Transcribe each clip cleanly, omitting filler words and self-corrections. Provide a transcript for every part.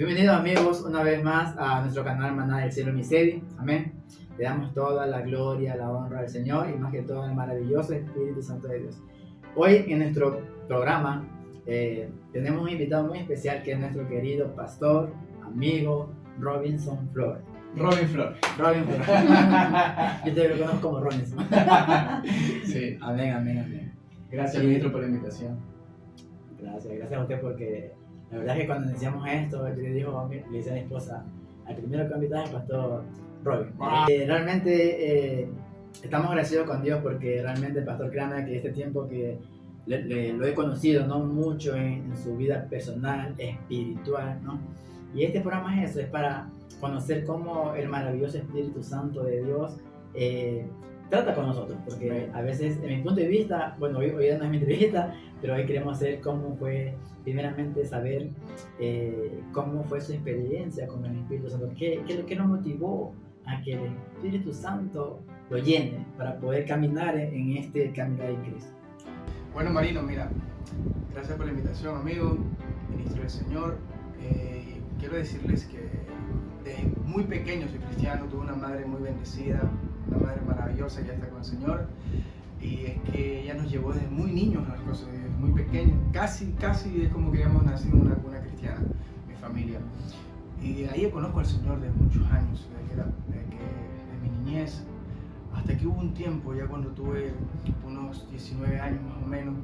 Bienvenidos amigos una vez más a nuestro canal Maná del Cielo Miseri. Amén. Le damos toda la gloria, la honra al Señor y más que todo al maravilloso Espíritu Santo de Dios. Hoy en nuestro programa tenemos un invitado muy especial que es nuestro querido pastor, amigo Robinson Flores. Robin Flores. Robin Flores. Yo te lo conozco como Robinson. Sí. Amén. Gracias, Sí. ministro, por la invitación. Gracias a usted porque la verdad es que cuando iniciamos esto, yo le dije a mi esposa, al primero que invitaba es el pastor Robin. Realmente estamos agradecidos con Dios porque realmente el pastor, créame que este tiempo que lo he conocido, no mucho en su vida personal, espiritual, ¿no? Y este programa es eso, es para conocer cómo el maravilloso Espíritu Santo de Dios trata con nosotros, porque a veces, en mi punto de vista, bueno, hoy no es mi entrevista, pero hoy queremos saber cómo fue, primeramente saber cómo fue su experiencia con el Espíritu Santo, qué nos motivó a que el Espíritu Santo lo llene para poder caminar en este caminar en Cristo. Bueno, Marino, mira, gracias por la invitación, amigo, ministro del Señor. Quiero decirles que desde muy pequeño soy cristiano, tuve una madre muy bendecida, una madre maravillosa, ya está con el Señor. Y es que ella nos llevó desde muy niños a las cosas de Dios, muy pequeños, casi es como que habíamos nacido en una cuna cristiana, mi familia. Y ahí yo conozco al Señor desde muchos años, desde mi niñez, hasta que hubo un tiempo, ya cuando tuve unos 19 años más o menos,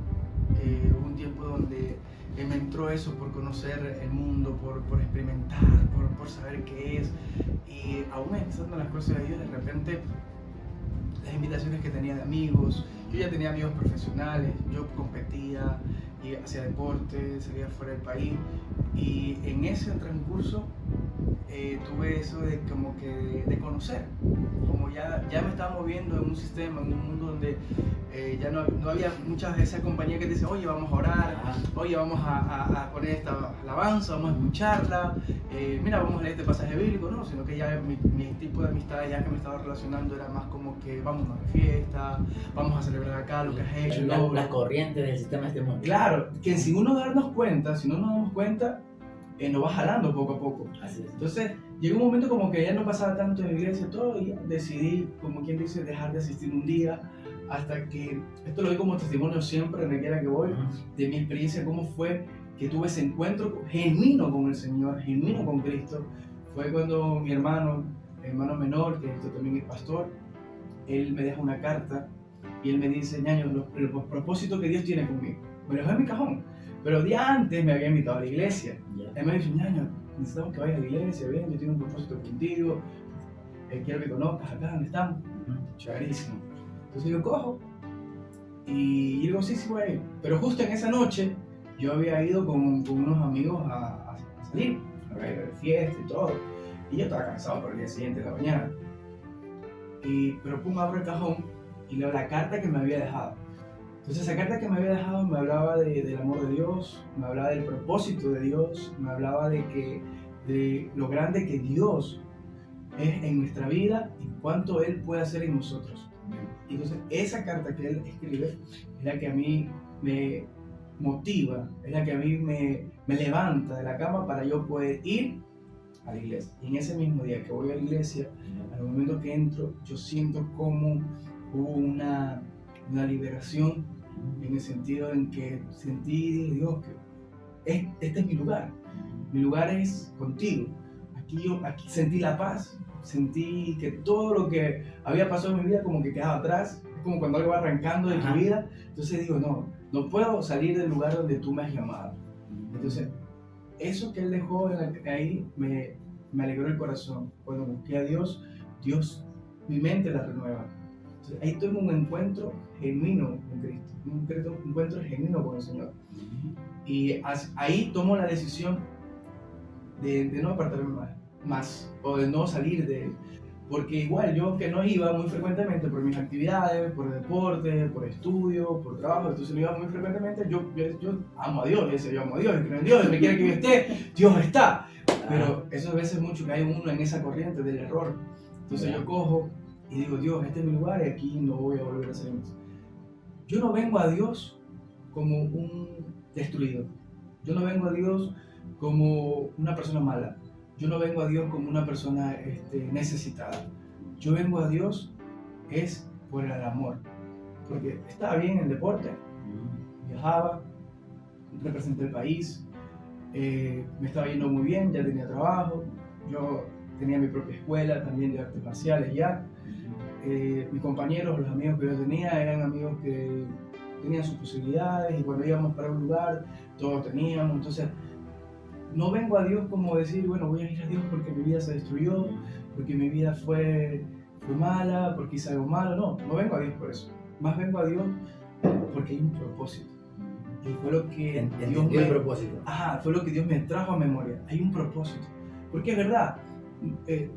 hubo un tiempo donde me entró eso por conocer el mundo, por experimentar, por saber qué es. Y aún empezando las cosas de Dios, de repente las invitaciones que tenía de amigos, yo ya tenía amigos profesionales, yo competía, y hacía deporte, salía fuera del país, y en ese transcurso tuve eso de como que de conocer, como ya me estaba moviendo en un sistema, en un mundo donde ya no había muchas de esas compañías que te dicen, oye, vamos a orar, oye, vamos a poner esta alabanza, vamos a escucharla, mira, vamos a leer este pasaje bíblico, no, sino que ya mi tipo de amistades ya que me estaba relacionando era más como que vamos a de fiesta, vamos a celebrar acá lo que has hecho. Las corrientes del sistema de este mundo. Claro, que si uno no nos damos cuenta, nos va jalando poco a poco. Así es. Entonces, llegó un momento como que ya no pasaba tanto en la iglesia todo y decidí, como quien dice, dejar de asistir un día hasta que, esto lo doy como testimonio siempre, donde quiera que voy, de mi experiencia, cómo fue que tuve ese encuentro genuino con el Señor, genuino con Cristo. Fue cuando mi hermano menor, que esto también es pastor, él me deja una carta y él me dice, ñaño, los propósitos que Dios tiene conmigo. Me lo dejó en mi cajón, pero día antes me había invitado a la iglesia. Él me dice, ñaño, necesitamos que vayas a la iglesia, bien, yo tengo un propósito contigo, quiero que conozcas acá donde estamos. Chéverísimo. Entonces yo cojo y digo, sí, voy a ir. Pero justo en esa noche yo había ido con unos amigos a salir, a ver fiesta y todo. Y yo estaba cansado por el día siguiente de la mañana. Pero abro el cajón y leo la carta que me había dejado. Entonces esa carta que me había dejado me hablaba del amor de Dios, me hablaba del propósito de Dios, me hablaba de lo grande que Dios es en nuestra vida y cuánto Él puede hacer en nosotros. Entonces esa carta que Él escribe es la que a mí me motiva, es la que a mí me levanta de la cama para yo poder ir a la iglesia. Y en ese mismo día que voy a la iglesia, al momento que entro, yo siento como hubo una liberación, en el sentido en que sentí, Dios, que este es mi lugar es contigo. Aquí sentí la paz, sentí que todo lo que había pasado en mi vida como que quedaba atrás, es como cuando algo va arrancando de tu vida. Entonces digo, no puedo salir del lugar donde tú me has llamado. Entonces, eso que Él dejó ahí me alegró el corazón. Cuando busqué a Dios, mi mente la renueva. Entonces, ahí tuve un encuentro genuino con Cristo, un encuentro genuino con el Señor. Y ahí tomo la decisión de no apartarme más, o de no salir de Él. Porque igual yo que no iba muy frecuentemente por mis actividades, por deporte, por estudio, por trabajo, entonces no iba muy frecuentemente, yo amo a Dios, yo amo a Dios, creo en Dios, Él me quiere que yo esté, Dios está. Pero eso a veces mucho que hay uno en esa corriente del error. Entonces yo cojo y digo, Dios, este es mi lugar y aquí no voy a volver a hacer más. Yo no vengo a Dios como un destruido. Yo no vengo a Dios como una persona mala. Yo no vengo a Dios como una persona necesitada. Yo vengo a Dios es por el amor. Porque estaba bien en el deporte, viajaba, representé el país, me estaba yendo muy bien, ya tenía trabajo, yo tenía mi propia escuela también de artes marciales ya. Mis compañeros, los amigos que yo tenía, eran amigos que tenían sus posibilidades y cuando íbamos para un lugar, todos teníamos. Entonces, no vengo a Dios como decir, bueno, voy a ir a Dios porque mi vida se destruyó, porque mi vida fue mala, porque hice algo malo. No vengo a Dios por eso. Más vengo a Dios porque hay un propósito. Y fue lo que fue lo que Dios me trajo a memoria. Hay un propósito. Porque es verdad,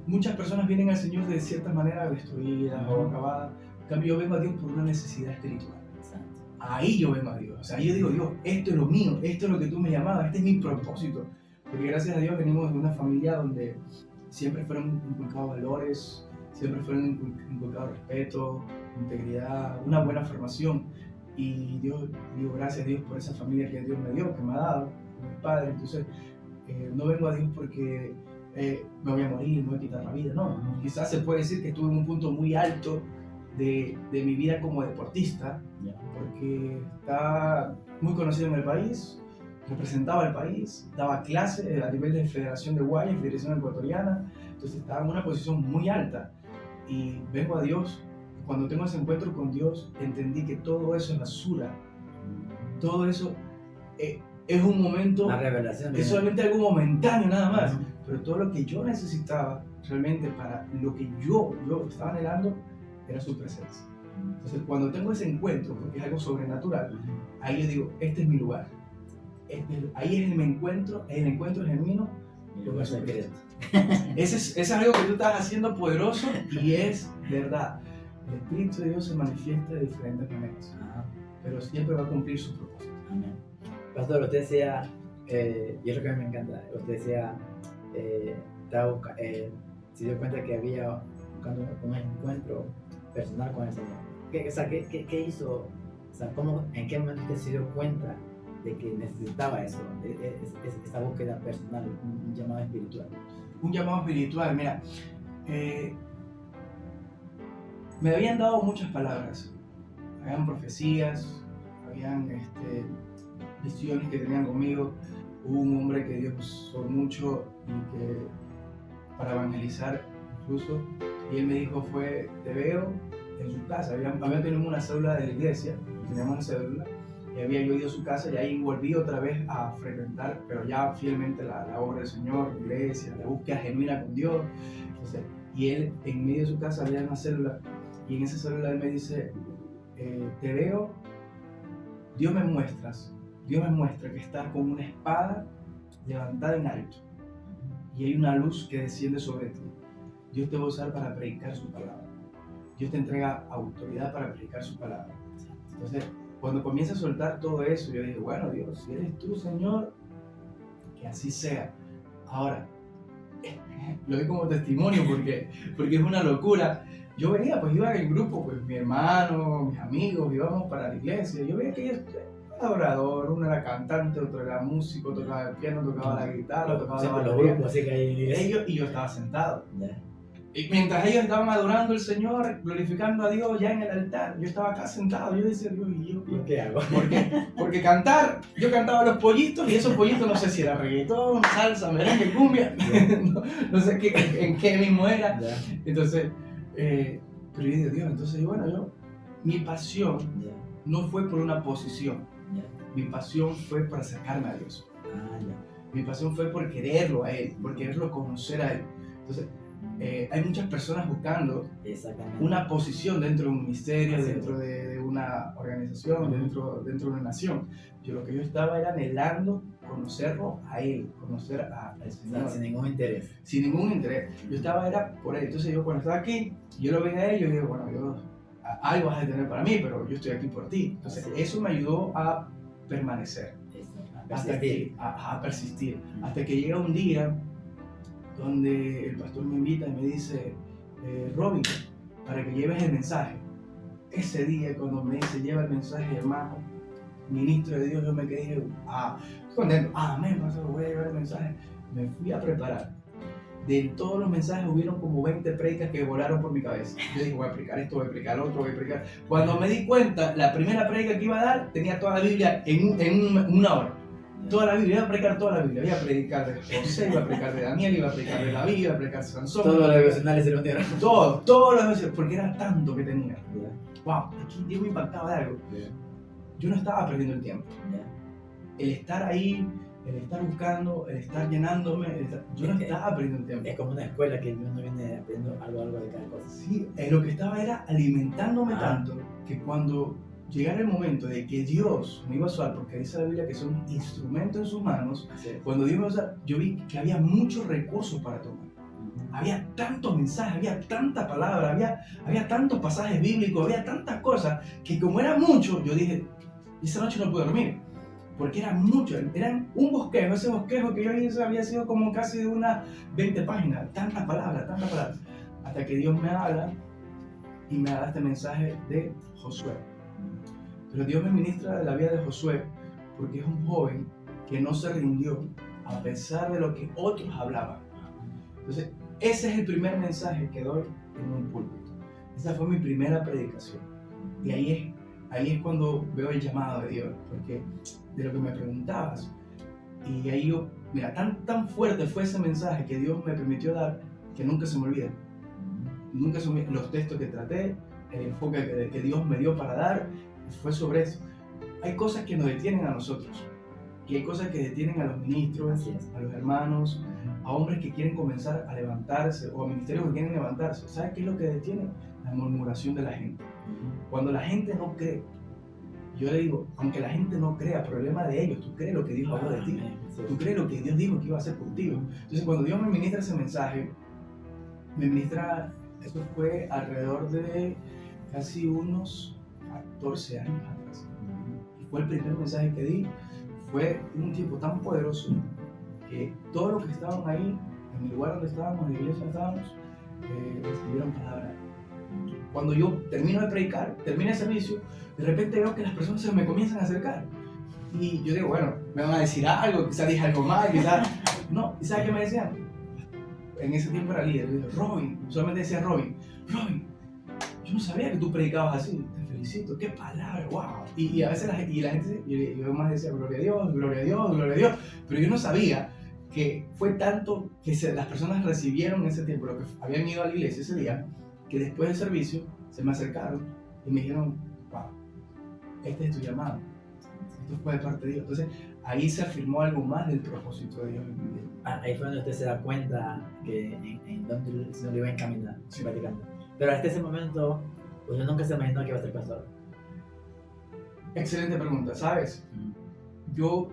muchas personas vienen al Señor de cierta manera destruidas o acabadas. En cambio, yo vengo a Dios por una necesidad espiritual. Ahí yo vengo a Dios. O sea, yo digo, Dios, esto es lo mío, esto es lo que tú me llamabas, este es mi propósito. Porque gracias a Dios venimos de una familia donde siempre fueron inculcados valores, siempre fueron inculcados respeto, integridad, una buena formación. Y Dios, digo, gracias a Dios por esa familia que Dios me dio, que me ha dado, mis padres. Entonces, no vengo a Dios porque me voy a morir, me voy a quitar la vida. No, quizás se puede decir que estuve en un punto muy alto de mi vida como deportista, porque estaba muy conocido en el país, representaba el país, daba clases a nivel de Federación de Guayas, Federación Ecuatoriana, entonces estaba en una posición muy alta. Y vengo a Dios, cuando tengo ese encuentro con Dios, entendí que todo eso es basura, todo eso es un momento, la revelación, es solamente algo momentáneo nada más, pero todo lo que yo necesitaba realmente para lo que yo estaba anhelando era su presencia. Entonces, cuando tengo ese encuentro, porque es algo sobrenatural, ahí yo digo, este es mi lugar. Ahí es el encuentro genuino. Ese es algo que tú estás haciendo poderoso y es verdad. El Espíritu de Dios se manifiesta de diferentes maneras, pero siempre va a cumplir su propósito. Amén. Pastor, usted decía, y es lo que a mí me encanta, usted decía, se dio cuenta que había buscando un encuentro personal con el Señor. ¿Qué hizo? O sea, ¿en qué momento usted se dio cuenta de que necesitaba eso, esa búsqueda personal, un llamado espiritual? Un llamado espiritual, mira, me habían dado muchas palabras, habían profecías, habían visiones que tenían conmigo. Hubo un hombre que Dios usó mucho y que para evangelizar incluso, y él me dijo, te veo en su casa. Había tenido una célula de la iglesia, teníamos una célula, y había yo ido a su casa y ahí volví otra vez a frecuentar, pero ya fielmente la obra del Señor, la iglesia, la búsqueda genuina con Dios. Entonces, y él en medio de su casa había una célula, y en esa célula él me dice, te veo, Dios me muestra que estás con una espada levantada en alto y hay una luz que desciende sobre ti. Dios te va a usar para predicar su palabra. Dios te entrega autoridad para predicar su palabra. Entonces, cuando comienza a soltar todo eso, yo digo, bueno, Dios, si eres tú, Señor, que así sea. Ahora, lo doy como testimonio porque es una locura. Yo veía, pues iba en grupo, pues mi hermano, mis amigos, íbamos para la iglesia. Yo veía que ellos adorador, uno era cantante, otro era músico, tocaba el piano, tocaba la guitarra, tocaba la batería. Ellos y yo estaba sentado. Y mientras ellos estaban adorando al Señor, glorificando a Dios ya en el altar, yo estaba acá sentado. Yo decía, Dios, ¿y yo qué hago? Porque cantar, yo cantaba los pollitos y esos pollitos no sé si era reggaetón, salsa, merengue, cumbia, no sé en qué mismo era. Entonces, pero yo digo, Dios, entonces mi pasión no fue por una posición. Mi pasión fue por acercarme a Dios. Mi pasión fue por quererlo a Él, por quererlo conocer a Él. Entonces, hay muchas personas buscando una posición dentro de un ministerio, dentro de una organización, dentro de una nación. Lo que yo estaba era anhelando conocerlo a Él, conocer al Señor. Sin ningún interés. Sin ningún interés. Yo estaba era por Él. Entonces yo cuando estaba aquí, yo lo veía a Él, yo digo, bueno, Dios, algo vas a tener para mí, pero yo estoy aquí por ti. Entonces eso me ayudó a permanecer, a persistir, hasta que llega un día donde el pastor me invita y me dice, Robin, para que lleves el mensaje. Ese día cuando me dice, lleva el mensaje, hermano, ministro de Dios, yo me quedé, estoy contento, amén, pastor, voy a llevar el mensaje. Me fui a preparar. De todos los mensajes hubieron como 20 predicas que volaron por mi cabeza. Yo dije, voy a predicar esto, voy a predicar lo otro, voy a predicar. Cuando me di cuenta, la primera predica que iba a dar tenía toda la Biblia en una hora. Toda la Biblia, iba a predicar toda la Biblia. Iba a predicar de José, iba a predicar de Daniel, iba a predicar de David, iba a predicar de Sansón. Todos los devocionales se lo dieron. Todos los devocionales, porque era tanto que tenía. Wow, aquí Dios me impactaba de algo. Yo no estaba perdiendo el tiempo. El estar ahí, el estar buscando, el estar llenándome, yo no estaba perdiendo el tiempo. Es como una escuela que uno viene aprendiendo algo de cada cosa. Sí, lo que estaba era alimentándome tanto que cuando llegara el momento de que Dios me iba a usar, porque dice la Biblia que son instrumentos en sus manos, cuando Dios me iba a usar, yo vi que había muchos recursos para tomar. Había tantos mensajes, había tanta palabra, había tantos pasajes bíblicos, había tantas cosas que como era mucho, yo dije, esa noche no pude dormir. Porque eran muchos, eran un bosquejo, ese bosquejo que yo hice había sido como casi de unas 20 páginas, tantas palabras, hasta que Dios me habla y me da este mensaje de Josué. Pero Dios me ministra de la vida de Josué porque es un joven que no se rindió a pesar de lo que otros hablaban. Entonces, ese es el primer mensaje que doy en un púlpito. Esa fue mi primera predicación. Y ahí es cuando veo el llamado de Dios, porque de lo que me preguntabas. Y ahí yo, mira, tan fuerte fue ese mensaje que Dios me permitió dar, que nunca se me olvida. Nunca se me olvida los textos que traté, el enfoque que Dios me dio para dar, fue sobre eso. Hay cosas que nos detienen a nosotros, y hay cosas que detienen a los ministros, a los hermanos, a hombres que quieren comenzar a levantarse, o a ministerios que quieren levantarse. ¿Sabes qué es lo que detiene? La murmuración de la gente. Cuando la gente no cree, yo le digo, aunque la gente no crea, problema de ellos, tú crees lo que Dios habló de ti, tú crees lo que Dios dijo que iba a hacer contigo. Entonces cuando Dios me ministra ese mensaje, eso fue alrededor de casi unos 14 años atrás. Y fue el primer mensaje que di, fue un tiempo tan poderoso que todos los que estaban ahí, en el lugar donde estábamos, en la iglesia donde estábamos, recibieron palabra. Cuando yo termino de predicar, termino el servicio, de repente veo que las personas se me comienzan a acercar. Y yo digo, bueno, me van a decir algo, quizás dije algo mal, quizás... No, ¿y sabes qué me decían? En ese tiempo era líder, yo dije, Robin, solamente decía Robin, yo no sabía que tú predicabas así, te felicito, qué palabra, wow. Y a veces la gente, yo más decía, gloria a Dios, gloria a Dios, gloria a Dios, pero yo no sabía que fue tanto que las personas recibieron en ese tiempo, lo que habían ido a la iglesia ese día, que después del servicio se me acercaron y me dijeron, wow, este es tu llamado, esto fue de parte de Dios. Entonces ahí se afirmó algo más del propósito de Dios en mi vida. Ahí fue donde usted se da cuenta que en donde el Señor le iba a encaminar, practicando. Pero hasta ese momento, usted nunca se imaginó que iba a ser pastor. Excelente pregunta, ¿sabes? Yo,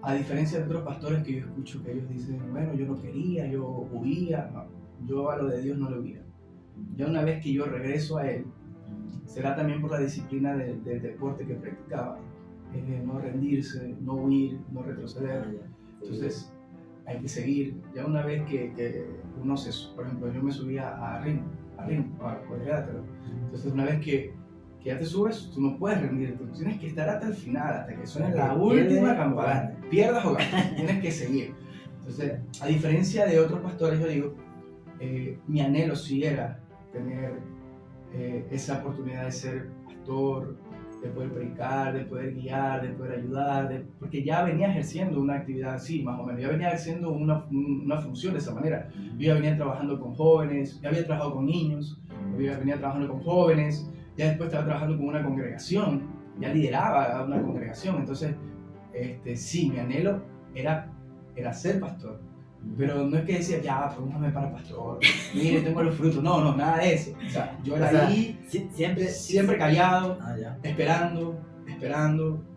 a diferencia de otros pastores que yo escucho que ellos dicen, bueno, yo no quería, yo huía, no, yo a lo de Dios no lo huía. Ya una vez que yo regreso a Él, será también por la disciplina del deporte que practicaba, no rendirse, no huir, no retroceder. Entonces hay que seguir. Ya una vez que uno por ejemplo, yo me subía a cuadrilátero. Entonces una vez que ya te subes, tú no puedes rendirte, tú tienes que estar hasta el final, hasta que suene la última campana, pierdas o ganas, tienes que seguir. Entonces, a diferencia de otros pastores, yo digo, mi anhelo sí era tener esa oportunidad de ser pastor, de poder predicar, de poder guiar, de poder ayudar, porque ya venía ejerciendo una actividad así, más o menos, ya venía ejerciendo una función de esa manera. Yo ya venía trabajando con jóvenes, ya había trabajado con niños, yo ya venía trabajando con jóvenes, ya después estaba trabajando con una congregación, ya lideraba a una congregación. Entonces, sí, mi anhelo era ser pastor. Pero no es que decía, ya, póngame para pastor, mire, tengo los frutos. No, nada de eso. O sea, yo era ahí, siempre callado, esperando,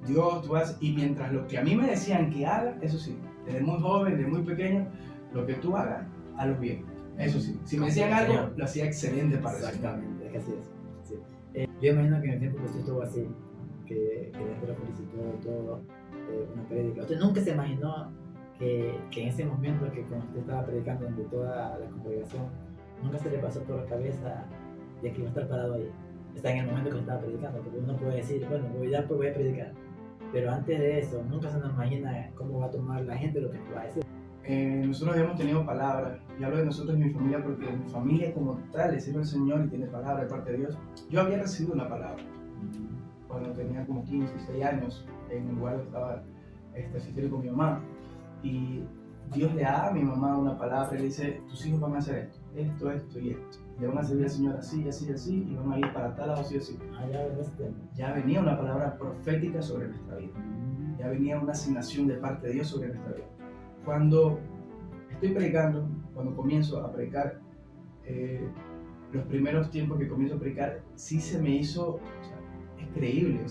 Dios, tú haces. Y mientras lo que a mí me decían que haga, eso sí, desde muy joven, desde muy pequeño, lo que tú hagas, hazlo bien. Eso sí, si me decían algo, lo hacía excelente para eso. Exactamente, es que así es. Sí. Yo imagino que en el tiempo que usted estuvo así, que después lo felicitó todo, una prédica, usted nunca se imaginó que en ese momento que cuando usted estaba predicando ante toda la congregación, nunca se le pasó por la cabeza de que iba a estar parado ahí. Está en el momento que estaba predicando, porque uno puede decir, bueno, ya pues voy a predicar, Pero antes de eso, nunca se nos imagina cómo va a tomar la gente lo que nos va a decir. Nosotros habíamos tenido palabra, y hablo de nosotros y mi familia porque mi familia como tal le sirve al Señor y tiene palabra de parte de Dios. Yo había recibido una palabra cuando tenía como 15, 16 años, en el lugar donde estaba asistiendo con mi mamá, y Dios le da a mi mamá una palabra y le dice, tus hijos van a hacer esto, esto y esto, le van a servir al Señor así, así, así, y van a ir para tal lado, así, así. Ya venía una palabra profética sobre nuestra vida, ya venía una asignación de parte de Dios sobre nuestra vida. Cuando estoy predicando, cuando comienzo a predicar, los primeros tiempos que comienzo a predicar, sí se me hizo, es creíble,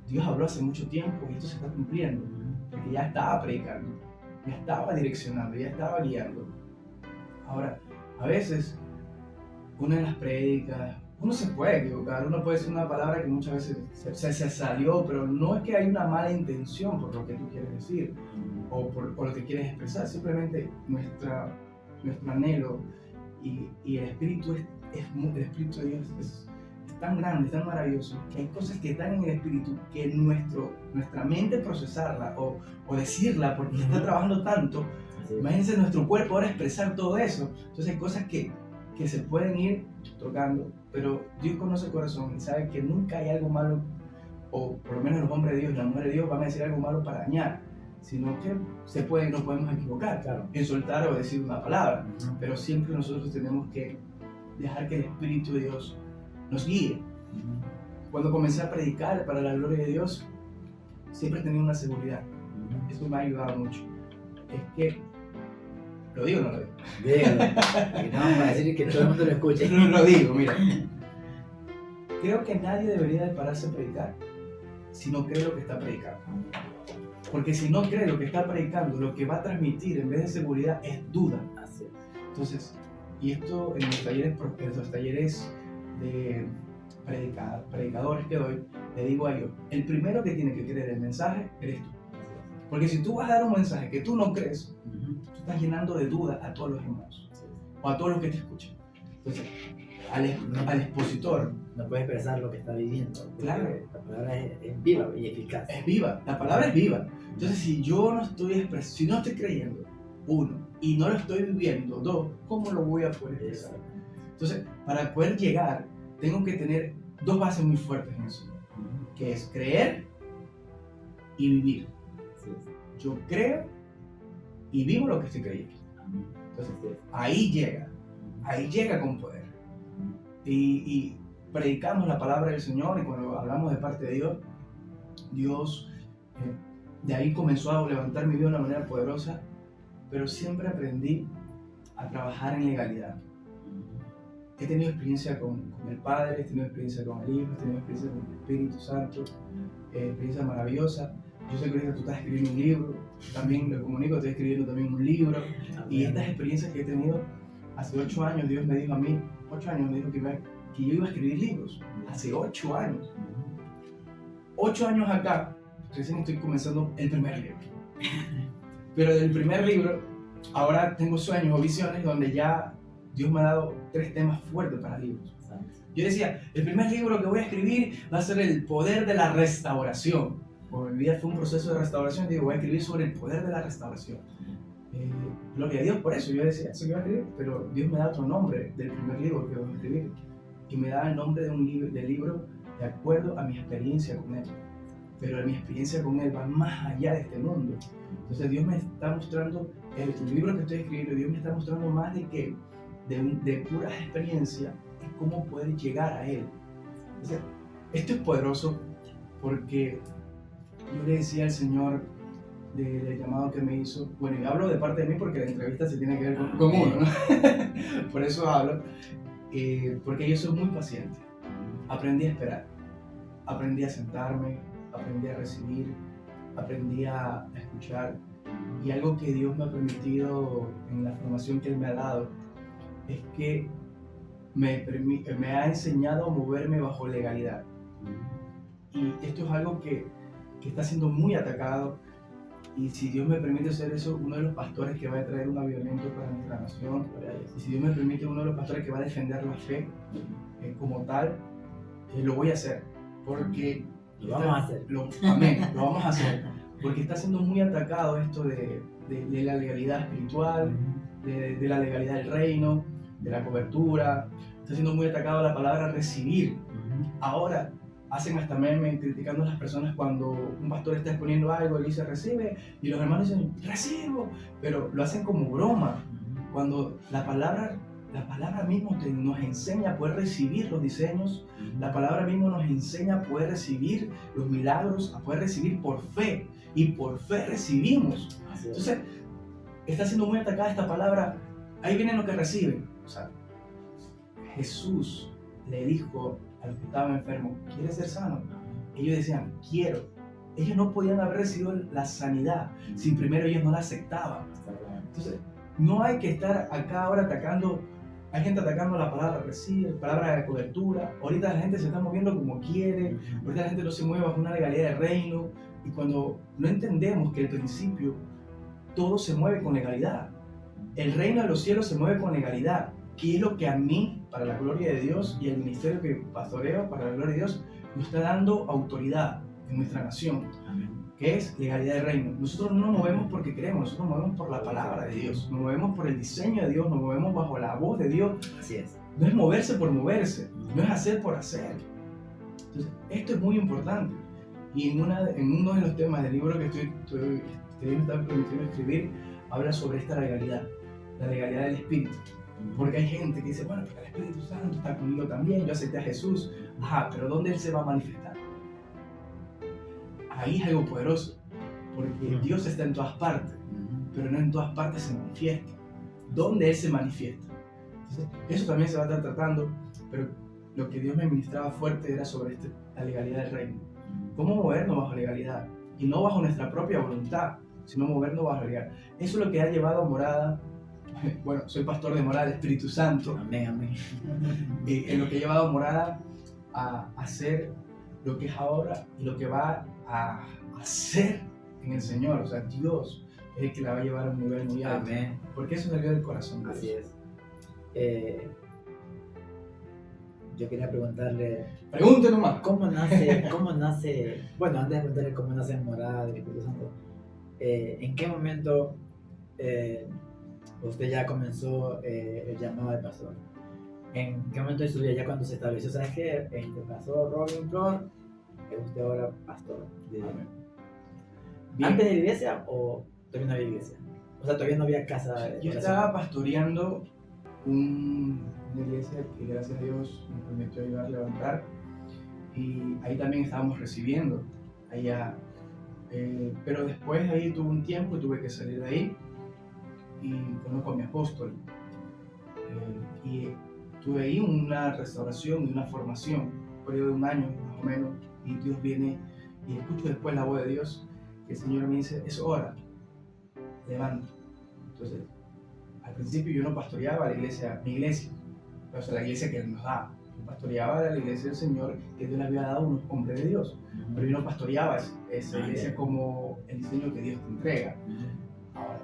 Dios habló hace mucho tiempo y esto se está cumpliendo, porque ya estaba predicando, ya estaba direccionando, ya estaba guiando. Ahora, a veces, una de las prédicas, uno se puede equivocar, uno puede decir una palabra que muchas veces se salió, pero no es que hay una mala intención por lo que tú quieres decir o por lo que quieres expresar, simplemente nuestro anhelo y el Espíritu el Espíritu de Dios es tan grande, tan maravilloso, que hay cosas que están en el Espíritu que nuestra mente procesarla o decirla porque está trabajando tanto. Imagínense nuestro cuerpo ahora expresar todo eso. Entonces hay cosas que se pueden ir tocando, pero Dios conoce el corazón y sabe que nunca hay algo malo, o por lo menos los hombres de Dios y las mujeres de Dios van a decir algo malo para dañar, sino que nos podemos equivocar, claro, en soltar o decir una palabra, pero siempre nosotros tenemos que dejar que el Espíritu de Dios nos guíe. Cuando comencé a predicar para la gloria de Dios, siempre tenía una seguridad. Eso me ha ayudado mucho. Es que, ¿lo digo o no lo digo? Dígalo, aquí no vamos a decir que todo el mundo lo escuche. No lo digo, mira. Creo que nadie debería de pararse a predicar si no cree lo que está predicando. Porque si no cree lo que está predicando, lo que va a transmitir en vez de seguridad es duda. Así es. Entonces, y esto en los talleres de predicadores que doy, le digo a ellos, el primero que tiene que creer el mensaje eres tú. Porque si tú vas a dar un mensaje que tú no crees, tú estás llenando de duda a todos los hermanos o a todos los que te escuchan. Entonces, al expositor no puede expresar lo que está viviendo. Claro. La palabra es viva y eficaz. Es viva, la palabra es viva. Entonces, si yo no estoy si no estoy creyendo, uno, y no lo estoy viviendo, dos, ¿cómo lo voy a poder expresar? Entonces, para poder llegar, tengo que tener dos bases muy fuertes en eso, que es creer y vivir. Yo creo y vivo lo que estoy creyendo. Entonces, ahí llega con poder. Y predicamos la palabra del Señor, y cuando hablamos de parte de Dios, Dios de ahí comenzó a levantar mi vida de una manera poderosa, pero siempre aprendí a trabajar en legalidad. He tenido experiencia con el Padre, he tenido experiencia con el Hijo, he tenido experiencia con el Espíritu Santo, experiencia maravillosa. Yo sé que ahorita tú estás escribiendo un libro, también lo comunico, estoy escribiendo también un libro, y estas experiencias que he tenido, hace 8 años Dios me dijo a mí, 8 años me dijo que yo iba a escribir libros, hace 8 años. 8 años acá, recién estoy comenzando el primer libro. Pero del primer libro, ahora tengo sueños o visiones donde ya Dios me ha dado 3 temas fuertes para libros. Yo decía, el primer libro que voy a escribir va a ser el poder de la restauración. Porque mi vida fue un proceso de restauración, digo, voy a escribir sobre el poder de la restauración. Gloria a Dios por eso, yo decía eso que iba a escribir, pero Dios me da otro nombre del primer libro que voy a escribir. Y me da el nombre de un libro de acuerdo a mi experiencia con Él. Pero mi experiencia con Él va más allá de este mundo. Entonces Dios me está mostrando, el libro que estoy escribiendo, Dios me está mostrando más de puras experiencias y cómo poder llegar a Él. Entonces, esto es poderoso porque yo le decía al Señor del llamado que me hizo, bueno, y hablo de parte de mí porque la entrevista se tiene que ver con uno, ¿no? Por eso hablo, porque yo soy muy paciente. Aprendí a esperar, aprendí a sentarme, aprendí a recibir, aprendí a escuchar, y algo que Dios me ha permitido en la formación que Él me ha dado es que me ha enseñado a moverme bajo legalidad. Y esto es algo que está siendo muy atacado, y si Dios me permite hacer eso, uno de los pastores que va a traer un avivamiento para nuestra nación, y si Dios me permite, uno de los pastores que va a defender la fe como tal, lo voy a hacer, porque Lo vamos a hacer. Amén, lo vamos a hacer. Porque está siendo muy atacado esto de la legalidad espiritual, de la legalidad del reino, de la cobertura. Está siendo muy atacado la palabra recibir. Ahora hacen hasta memes criticando a las personas cuando un pastor está exponiendo algo y dice recibe, y los hermanos dicen recibo, pero lo hacen como broma, cuando la palabra mismo nos enseña a poder recibir los diseños, la palabra mismo nos enseña a poder recibir los milagros, a poder recibir por fe, y por fe recibimos. Entonces, está siendo muy atacada esta palabra, ahí viene lo que reciben. O sea, Jesús le dijo a los que estaban enfermos, ¿quieres ser sano? Ellos decían, quiero. Ellos no podían haber recibido la sanidad si primero ellos no la aceptaban. Entonces, no hay que estar acá ahora atacando. Hay gente atacando la palabra recibe, palabra de cobertura. Ahorita la gente se está moviendo como quiere. Ahorita la gente no se mueve bajo una legalidad de reino. Y cuando no entendemos que al principio todo se mueve con legalidad. El reino de los cielos se mueve con legalidad. Que es lo que a mí, para la gloria de Dios, y el ministerio que pastoreo, para la gloria de Dios, nos está dando autoridad en nuestra nación. Que es legalidad de reino. Nosotros no nos movemos porque queremos, nosotros nos movemos por la palabra de Dios, nos movemos por el diseño de Dios, nos movemos bajo la voz de Dios. Así es. No es moverse por moverse, no es hacer por hacer. Entonces, esto es muy importante. Y en uno de los temas del libro que Dios me está permitiendo escribir, habla sobre esta legalidad, la legalidad del Espíritu. Porque hay gente que dice, bueno, pero el Espíritu Santo está conmigo también, yo acepté a Jesús. Ajá, pero ¿dónde Él se va a manifestar? Ahí es algo poderoso, porque Dios está en todas partes, pero no en todas partes se manifiesta. ¿Dónde Él se manifiesta? Entonces, eso también se va a estar tratando, pero lo que Dios me ministraba fuerte era sobre la legalidad del reino. ¿Cómo movernos bajo legalidad? Y no bajo nuestra propia voluntad, sino movernos bajo legalidad. Eso es lo que ha llevado a Morada. Bueno, soy pastor de Morada del Espíritu Santo. Amén, amén. Es lo que ha llevado a Morada a hacer lo que es ahora y lo que va a hacer en el Señor. O sea, Dios es el que la va a llevar a un nivel muy alto. Amén. Porque eso salió del corazón de Dios. Así es. Yo quería preguntarle, Pregunte nomás. ¿cómo nace, bueno, antes de preguntarle cómo nace Morada del Espíritu Santo, ¿en qué momento usted ya comenzó el llamado de pastor? ¿En qué momento de su vida, ya cuando se estableció, sabes qué? En que pasó Robin Flor, es usted ahora pastor? ¿Antes de la iglesia o todavía no había iglesia? O sea, todavía no había casa de Yo estaba pastoreando una iglesia que gracias a Dios me permitió ayudar a levantar, y ahí también estábamos recibiendo allá, pero después de ahí tuve un tiempo y tuve que salir de ahí y conozco a mi apóstol, y tuve ahí una restauración y una formación, un periodo de un año más o menos, y Dios viene y escucho después la voz de Dios, que el Señor me dice, es hora, levanta. Entonces, al principio yo no pastoreaba la iglesia, mi iglesia, o sea, la iglesia que Él nos da. Yo pastoreaba la iglesia del Señor que Dios le había dado a unos hombres de Dios, pero yo no pastoreaba esa iglesia como el diseño que Dios te entrega. Ahora,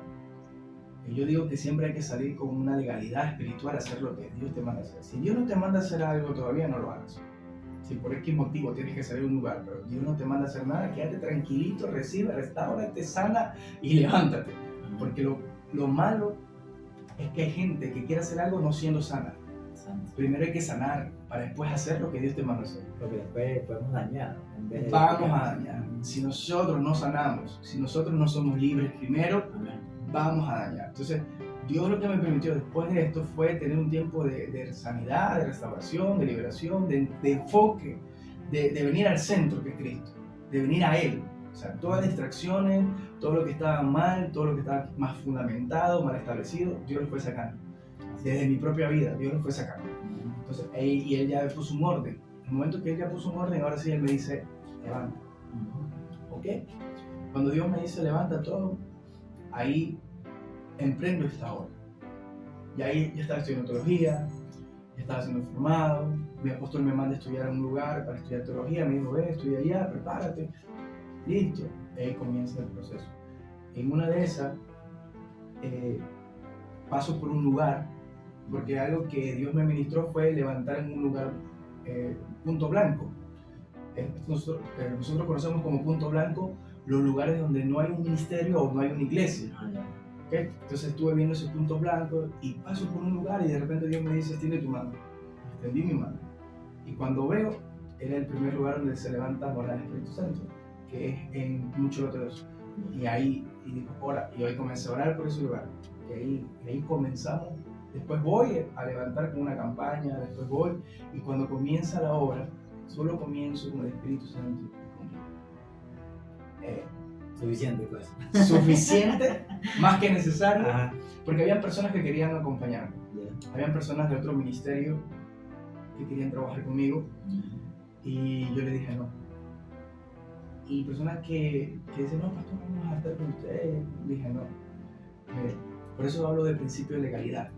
yo digo que siempre hay que salir con una legalidad espiritual a hacer lo que Dios te manda a hacer. Si Dios no te manda a hacer algo, todavía no lo hagas. Si por X motivo tienes que salir de un lugar, pero Dios no te manda a hacer nada, quédate tranquilito, recibe, restaurate, sana y levántate. Porque lo malo es que hay gente que quiere hacer algo no siendo sana. Primero hay que sanar para después hacer lo que Dios te manda a hacer. Porque después podemos dañar. Vamos a dañar. Si nosotros no sanamos, si nosotros no somos libres primero, vamos a dañar. Entonces, Dios lo que me permitió después de esto fue tener un tiempo de sanidad, de restauración, de liberación, de enfoque, de venir al centro que es Cristo, de venir a Él. O sea, todas las distracciones, todo lo que estaba mal, todo lo que estaba más fundamentado, mal establecido, Dios lo fue sacando. Desde mi propia vida, Dios lo fue sacando. Entonces, y Él ya puso un orden. En el momento que Él ya puso un orden, ahora sí Él me dice, levanta. ¿Ok? Cuando Dios me dice, levanta todo, ahí emprendo esta obra. Y ahí ya estaba estudiando teología, ya estaba siendo formado, mi apóstol me manda a estudiar a un lugar para estudiar teología, me dijo, ve, estudia allá, prepárate. Listo, ahí comienza el proceso. En una de esas, paso por un lugar, porque algo que Dios me ministró fue levantar en un lugar punto blanco. nosotros conocemos como punto blanco los lugares donde no hay un ministerio o no hay una iglesia. ¿Okay? Entonces estuve viendo esos puntos blancos y paso por un lugar y de repente Dios me dice, extiende tu mano. Extendí mi mano. Y cuando veo, era el primer lugar donde se levanta por el Espíritu Santo, que es en Mucho Lote 2. Y ahí, y digo, ora. Y hoy comencé a orar por ese lugar. Y ahí comenzamos. Después voy a levantar con una campaña, después voy. Y cuando comienza la obra, solo comienzo con el Espíritu Santo. Suficiente, pues. Suficiente, más que necesario, Ajá. porque había personas que querían acompañarme. Yeah. Habían personas de otro ministerio que querían trabajar conmigo y yo le dije no. Y personas que dicen, no, pastor, vamos a estar con ustedes. Dije no. Por eso hablo del principio de legalidad.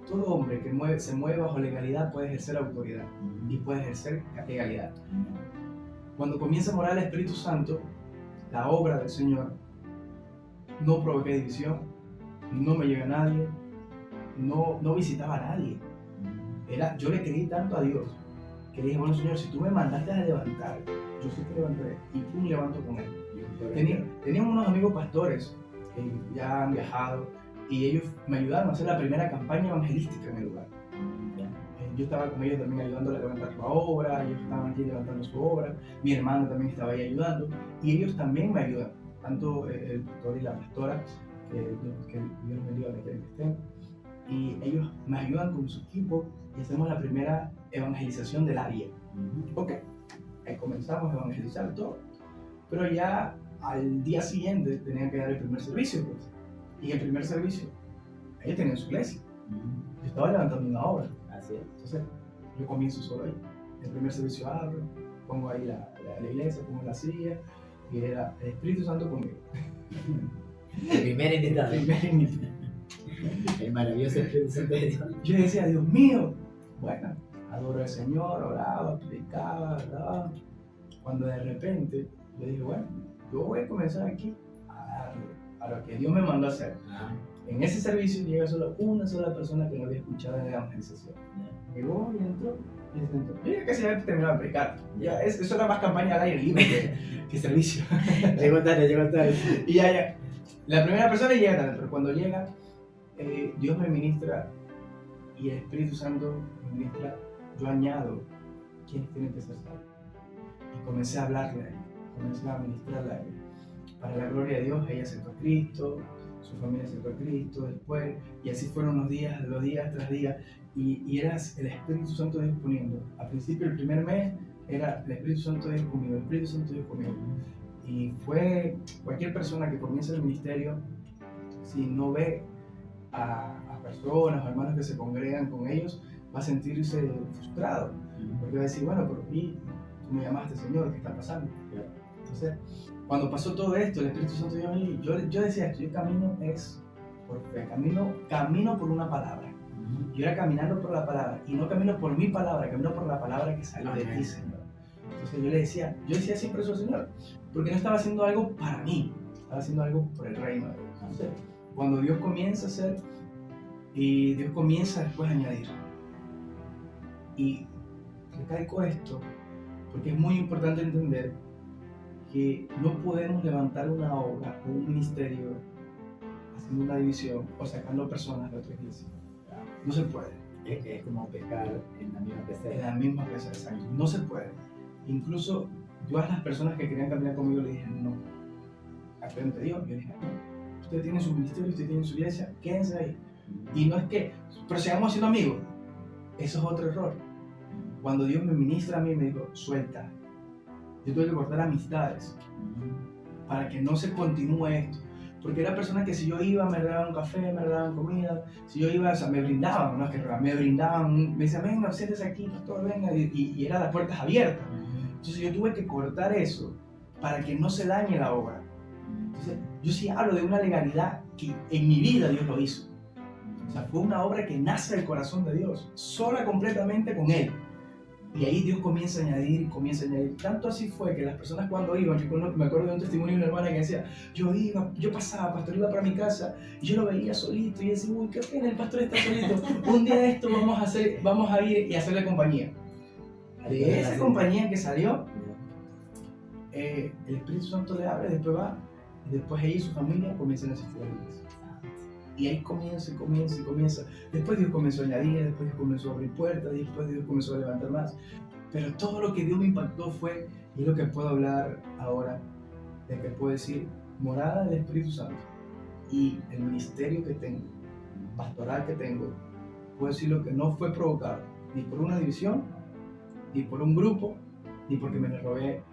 Todo hombre que se mueve bajo legalidad puede ejercer autoridad y puede ejercer legalidad. Cuando comienza a morar el Espíritu Santo, la obra del Señor, no provoqué división, no me llega a nadie, no visitaba a nadie. Yo le creí tanto a Dios que le dije, bueno Señor, si tú me mandaste a levantar, yo sí te levantaré, y tú me levanto con él. Tenía unos amigos pastores que ya han viajado y ellos me ayudaron a hacer la primera campaña evangelística en el lugar. Yo estaba con ellos también ayudándole a levantar su obra, ellos estaban aquí levantando su obra, mi hermano también estaba ahí ayudando y ellos también me ayudan, tanto el pastor y la pastora, que Dios los bendiga donde quiera que estén, y ellos me ayudan con su equipo y hacemos la primera evangelización del área. Ok, ahí comenzamos a evangelizar todo, pero ya al día siguiente tenían que dar el primer servicio, pues, y el primer servicio, ellos tenían su iglesia, yo estaba levantando una obra. Así es. Entonces, yo comienzo solo ahí. El primer servicio abro, pongo ahí la iglesia, pongo la silla, y era el Espíritu Santo conmigo. El primer invitado. El primer invitado. El maravilloso Espíritu Santo de Dios. Yo decía, Dios mío, bueno, adoro al Señor, oraba, predicaba, oraba. Cuando de repente, yo dije, bueno, yo voy a comenzar aquí a lo que Dios me mandó a hacer. En ese servicio llega solo una sola persona que no había escuchado en la evangelización. Llegó y entró. Yo ya casi había terminado de predicar. Ya, eso era más campaña al aire libre que servicio. Llegó tarde. Y ya. La primera persona llega tarde, pero cuando llega, Dios me ministra y el Espíritu Santo me ministra. Yo añado quiénes tienen que ser salvos. Y comencé a hablarle a ella, comencé a ministrarle a ella. Para la gloria de Dios, ella aceptó a Cristo, su familia aceptó a Cristo después, y así fueron los días tras días, y era el Espíritu Santo Dios poniendo. Al principio, el primer mes, era el Espíritu Santo Dios conmigo, el Espíritu Santo Dios conmigo. Y fue cualquier persona que comienza el ministerio, si no ve a personas o hermanos que se congregan con ellos, va a sentirse frustrado, porque va a decir, bueno, pero tú me llamaste, Señor, ¿qué está pasando? Entonces, cuando pasó todo esto, el Espíritu Santo dio a mí, yo decía esto, yo camino es por fe, camino por una palabra. Yo era caminando por la palabra, y no camino por mi palabra, camino por la palabra que salió de ti, Señor. Entonces yo decía siempre eso, Señor, porque no estaba haciendo algo para mí, estaba haciendo algo por el reino de Dios. Entonces, cuando Dios comienza a hacer, y Dios comienza después a añadir. Y recalco esto, porque es muy importante entender que no podemos levantar una obra o un ministerio haciendo una división o sacando personas de otra iglesia. No se puede. Es como pescar en la misma En pecera. la misma pieza, exacto. No se puede. Incluso yo a las personas que querían caminar conmigo le dije no. Al frente de Dios, yo dije no. Usted tiene su ministerio, usted tiene su iglesia, quédense ahí. Y no es que, pero sigamos siendo amigos. Eso es otro error. Cuando Dios me ministra a mí, me dijo, suelta. Yo tuve que cortar amistades para que no se continúe esto. Porque era personas que si yo iba, me regalaban café, me regalaban comida. Si yo iba, o sea, me brindaban, no es que me brindaban, me decían, venga, siéntese aquí, pastor, venga. Y eran las puertas abiertas. Entonces yo tuve que cortar eso para que no se dañe la obra. Entonces yo sí hablo de una legalidad que en mi vida Dios lo hizo. O sea, fue una obra que nace del corazón de Dios, sola completamente con Él. Y ahí Dios comienza a añadir. Tanto así fue que las personas cuando iban, yo me acuerdo de un testimonio de una hermana que decía, yo pasaba, pastor iba para mi casa, y yo lo veía solito, y decía, uy, qué pena, el pastor está solito, un día de esto vamos a ir y hacerle compañía. De esa compañía que salió, el Espíritu Santo le habla y después va, y después ella y su familia comienzan a asistir a la iglesia. Y ahí comienza. Después Dios comenzó a añadir, después Dios comenzó a abrir puertas, después Dios comenzó a levantar más. Pero todo lo que Dios me impactó fue, y es lo que puedo hablar ahora, de que puedo decir, morada del Espíritu Santo y el ministerio que tengo, pastoral que tengo, puedo decir lo que no fue provocado, ni por una división, ni por un grupo, ni porque me le robé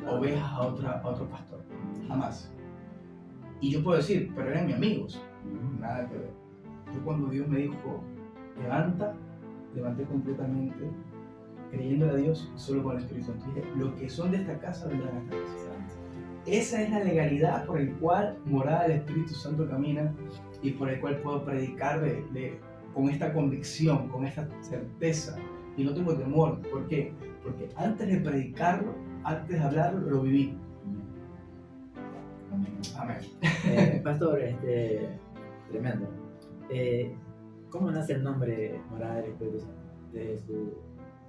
ovejas a otro pastor, jamás. Y yo puedo decir, pero eran mis amigos, nada que ver. Yo cuando Dios me dijo, levanté completamente, creyendo a Dios solo con el Espíritu Santo. Dije, lo que son de esta casa vendrán a esta casa. Esa es la legalidad por el cual morada del Espíritu Santo camina y por el cual puedo predicar con esta convicción, con esta certeza. Y no tengo temor. ¿Por qué? Porque antes de predicarlo, antes de hablarlo, lo viví. Amén. Pastor, tremendo. ¿Cómo nace el nombre morada del Espíritu Santo? ¿De su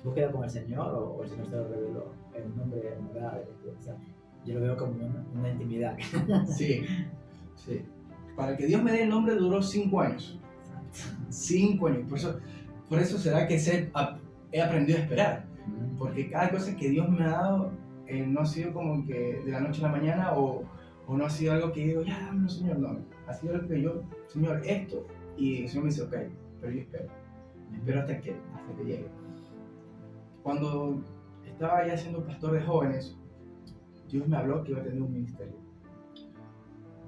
búsqueda con el Señor o el Señor se lo reveló? El nombre morada del Espíritu Santo. Yo lo veo como una intimidad. Sí. Para que Dios me dé el nombre duró 5 años. 5 años. Por eso será que he aprendido a esperar. Porque cada cosa que Dios me ha dado no ha sido como que de la noche a la mañana o no ha sido algo que digo, ya, dámelo, Señor. No, ha sido algo que yo, Señor, esto. Y el Señor me dice, ok, pero yo espero. Espero hasta que llegue. Cuando estaba ya siendo pastor de jóvenes, Dios me habló que iba a tener un ministerio.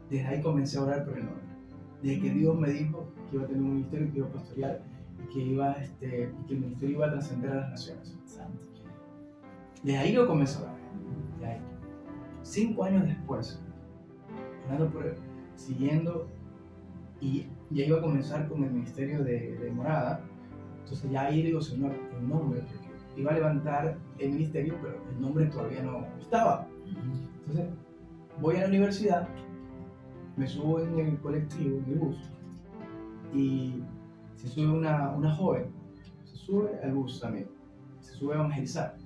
Desde ahí comencé a orar por el nombre. Desde que Dios me dijo que iba a tener un ministerio, que iba a pastorear, y que el ministerio iba a trascender a las naciones. Santo. Desde ahí lo comencé a orar. De ahí. 5 años después, orando por él, siguiendo, y ya iba a comenzar con el ministerio de morada. Entonces ya ahí digo, Señor, el nombre, porque iba a levantar el ministerio, pero el nombre todavía no estaba. Entonces voy a la universidad, me subo en el colectivo, en el bus, y se sube una joven, se sube al bus también, se sube a evangelizar.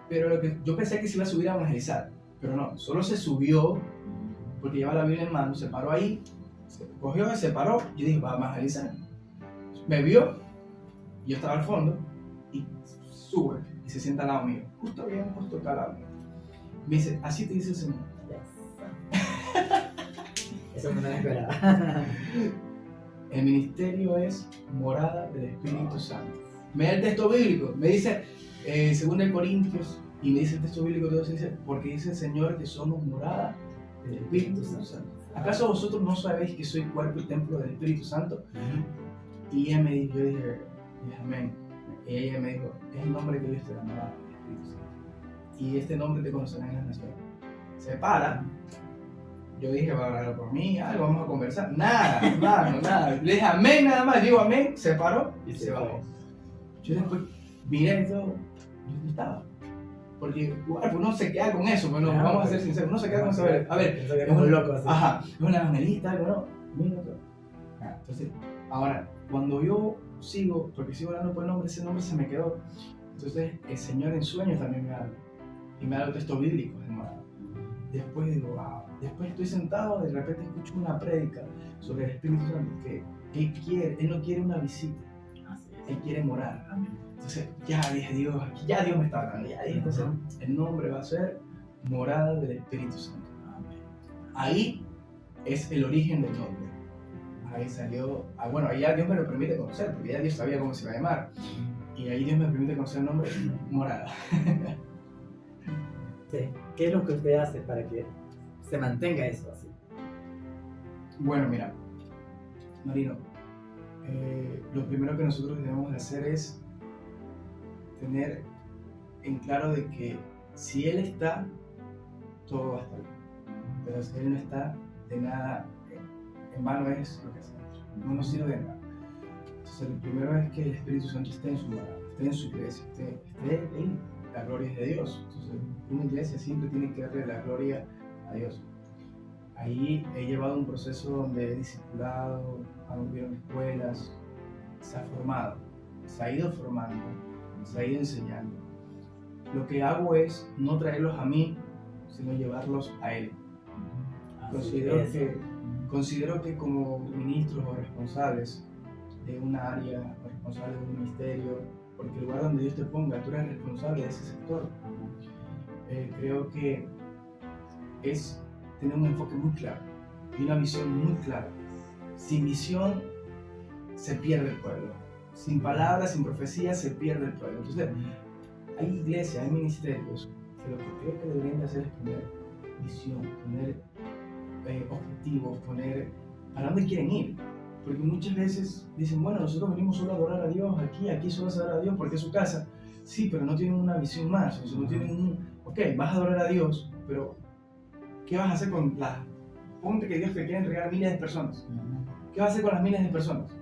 Pero yo pensé que se iba a subir a evangelizar, pero no, solo se subió porque llevaba la Biblia en mano, se paró ahí, se cogió y se paró, yo dije, va a evangelizar. Me vio, yo estaba al fondo, y sube y se sienta al lado mío, justo había puesto acá al lado mío. Me dice, así te dice el Señor. Eso no me lo esperaba. El ministerio es morada del Espíritu Santo. Me da el texto bíblico, me dice, según el Corintios, y me dice el texto bíblico, todo dice, porque dice el Señor que somos morada del Espíritu Santo. ¿Acaso vosotros no sabéis que soy cuerpo y templo del Espíritu Santo? Y ella me dijo, yo dije, amén. Y ella me dijo, es el nombre que Dios te da, morada del Espíritu Santo. Y este nombre te conocerán en las naciones. Se para. Yo dije, va a hablar por mí, algo, vamos a conversar. Nada. Le dije amén nada más, digo amén, se paró y se bajó. Yo después miré y todo, yo no estaba. Porque pues uno se queda con eso, pero vamos a ser sinceros, uno se queda con eso. A ver, es un loco así. Ajá, es una evangelista, algo, ¿no? Mira todo. Entonces, ahora, cuando yo sigo, porque sigo hablando por el nombre, ese nombre se me quedó. Entonces, el Señor en sueños también me habla. Y me da los textos bíblicos de morada. Después digo, wow. Después estoy sentado, de repente escucho una prédica sobre el Espíritu Santo que Él no quiere una visita, Él quiere morar. Entonces ya dije, Dios, ya Dios me está hablando, ya dije, entonces el nombre va a ser morada del Espíritu Santo. Ahí es el origen del nombre. Ahí salió, bueno, ahí ya Dios me lo permite conocer, porque ya Dios sabía cómo se iba a llamar. Y ahí Dios me permite conocer el nombre, morada. Sí. ¿Qué es lo que usted hace para que se mantenga eso así? Bueno, mira, Marino, lo primero que nosotros debemos de hacer es tener en claro de que si Él está, todo va a estar bien. Pero si Él no está, de nada, en vano es lo que hacemos. No nos sirve de nada. Entonces, lo primero es que el Espíritu Santo esté en su morada, esté en su iglesia, esté en la gloria de Dios. Entonces, una iglesia siempre tiene que darle la gloria a Dios. Ahí he llevado un proceso donde he discipulado, hubieron escuelas, se ha formado, se ha ido formando, se ha ido enseñando. lo que hago es no traerlos a mí, sino llevarlos a Él. Considero que como ministros o responsables de una área, o responsables de un ministerio, porque el lugar donde Dios te ponga, tú eres responsable de ese sector. Creo que es tener un enfoque muy claro y una visión muy clara. Sin visión se pierde el pueblo. Sin palabras, sin profecía, se pierde el pueblo. Entonces, hay iglesias, hay ministerios que lo que creo que deberían de hacer es poner visión, poner objetivos, poner para dónde quieren ir. Porque muchas veces dicen, bueno, nosotros venimos solo a adorar a Dios, aquí solo se adora a Dios porque es su casa. Sí, pero no tienen una visión más. O sea, no tienen ok, vas a adorar a Dios, pero ¿qué vas a hacer con las... Ponte que Dios te quiere entregar miles de personas. ¿Qué vas a hacer con las miles de personas?